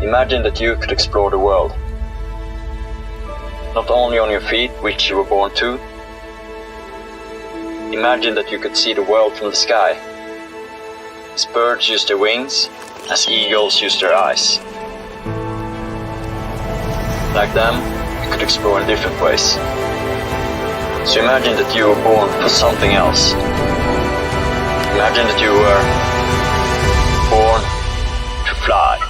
Imagine that you could explore the world. Not only on your feet, which you were born to. Imagine that you could see the world from the sky. As birds use their wings, as eagles use their eyes. Like them, you could explore in different ways. So imagine that you were born for something else. Imagine that you were born to fly.